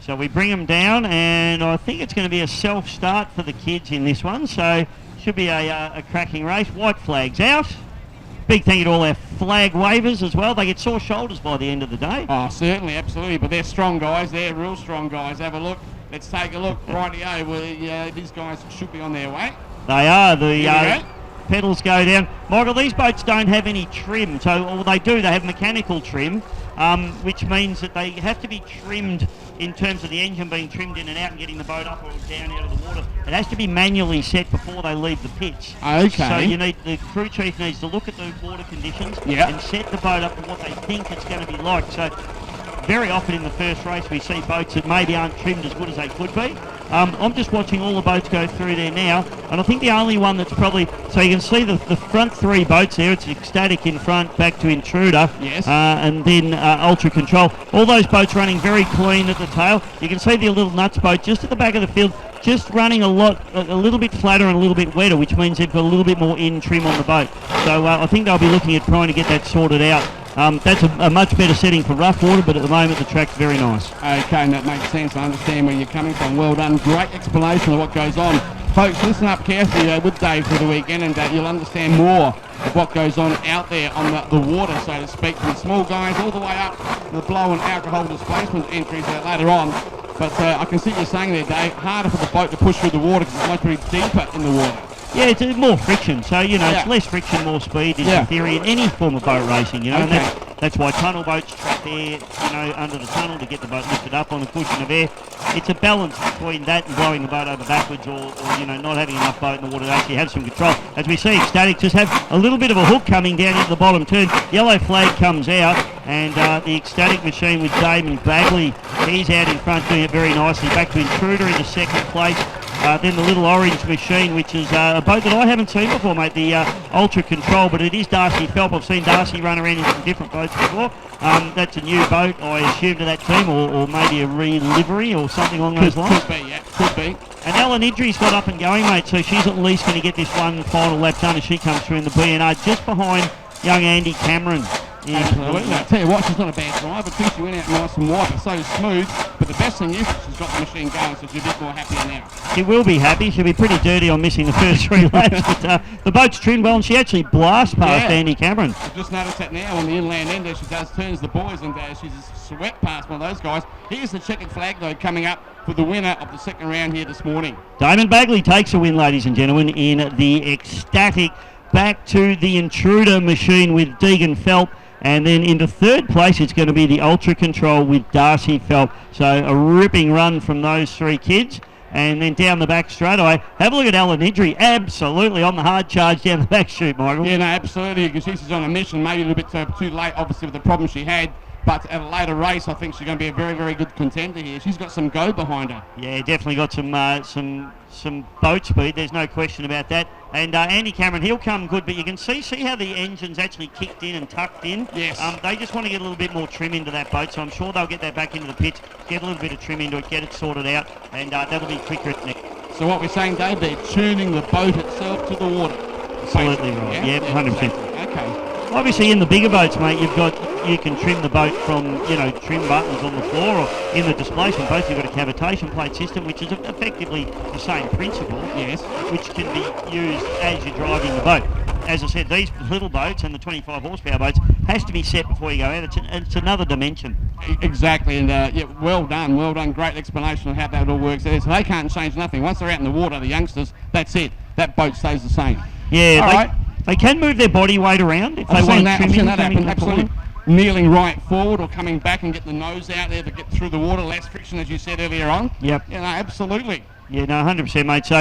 So we bring them down, and I think it's going to be a self-start for the kids in this one. So should be a cracking race. White flag's out. Big thank you to all our flag wavers as well. They get sore shoulders by the end of the day. Oh, certainly, absolutely. But they're strong guys. They're real strong guys. Have a look. Let's take a look. Rightio. Well, these guys should be on their way. They are. The pedals go down. Michael, these boats don't have any trim. So they do. They have mechanical trim, which means that they have to be trimmed in terms of the engine being trimmed in and out and getting the boat up or down out of the water. It has to be manually set before they leave the pitch. Okay. So the crew chief needs to look at the water conditions and set the boat up to what they think it's going to be like. So very often in the first race we see boats that maybe aren't trimmed as good as they could be. I'm just watching all the boats go through there now, and I think the only one that's probably... So you can see the front three boats there. It's Ecstatic in front, back to Intruder, and then Outa Control. All those boats running very clean at the tail. You can see the Little Nutz boat just at the back of the field, just running a little bit flatter and a little bit wetter, which means they've got a little bit more in trim on the boat. So I think they'll be looking at trying to get that sorted out. That's a much better setting for rough water, but at the moment the track's very nice. Okay, and that makes sense. I understand where you're coming from. Well done. Great explanation of what goes on. Folks, listen up carefully with Dave for the weekend, and you'll understand more of what goes on out there on the water, so to speak, from the small guys all the way up to the blow and alcohol displacement entries later on. But I can see what you're saying there, Dave. Harder for the boat to push through the water because it's much pretty deeper in the water. Yeah, it's more friction, so it's less friction, more speed in theory in any form of boat racing, and that's why tunnel boats track air, under the tunnel to get the boat lifted up on a cushion of air. It's a balance between that and blowing the boat over backwards, or not having enough boat in the water to actually have some control. As we see, Ecstatic just have a little bit of a hook coming down into the bottom turn. Yellow flag comes out, and the Ecstatic machine with Damon Bagley, he's out in front doing it very nicely. Back to Intruder into second place. Then the Little Orange machine, which is a boat that I haven't seen before, mate, the Outa Control, but it is Darcy Phelps. I've seen Darcy run around in some different boats before. That's a new boat, I assume, to that team, or maybe a re-livery or something along those lines. Could be, yeah, could be. And Ellen Idri's got up and going, mate, so she's at least going to get this one final lap done as she comes through in the BNR, just behind young Andy Cameron. Yeah. Absolutely. I tell you what, she's not a bad driver too. She went out nice and wide, but so smooth. But the best thing is she's got the machine going, so she's a bit more happier now. She will be happy. She'll be pretty dirty on missing the first three laps. But the boat's trimmed well, and she actually blasts past Andy Cameron. I've just noticed that now on the inland end as she turns the boys, and she's swept past one of those guys. Here's the checkered flag, though, coming up for the winner of the second round here this morning. Damon Bagley takes a win, ladies and gentlemen, in the Ecstatic. Back to the Intruder machine with Deegan Phelps. And then into third place, it's going to be the Outa Control with Darcy Phelps. So a ripping run from those three kids. And then down the back straight away, have a look at Ellen Idri, absolutely on the hard charge down the back chute, Michael. Yeah, no, absolutely. You can see she's on a mission, maybe a little bit too late, obviously, with the problem she had. But at a later race, I think she's going to be a very, very good contender here. She's got some go behind her. Yeah, definitely got some boat speed. There's no question about that. And Andy Cameron, he'll come good, but you can see how the engine's actually kicked in and tucked in. Yes. They just want to get a little bit more trim into that boat, so I'm sure they'll get that back into the pit, get a little bit of trim into it, get it sorted out, and that'll be quicker at next. So what we're saying, Dave, they're tuning the boat itself to the water. Absolutely right. Yeah, 100%. Okay. Obviously, in the bigger boats, mate, you can trim the boat from, trim buttons on the floor, or in the displacement boats, you've got a cavitation plate system, which is effectively the same principle, which can be used as you're driving the boat. As I said, these little boats and the 25 horsepower boats has to be set before you go out. It's another dimension. Exactly, and well done. Great explanation of how that all works there. So they can't change nothing. Once they're out in the water, the youngsters, that's it. That boat stays the same. Yeah, all right. They can move their body weight around if they want to trim in. I've seen that happen, absolutely. Kneeling right forward or coming back and getting the nose out there to get through the water. Less friction, as you said earlier on. Yep. Absolutely. Yeah, no, 100%, mate. So,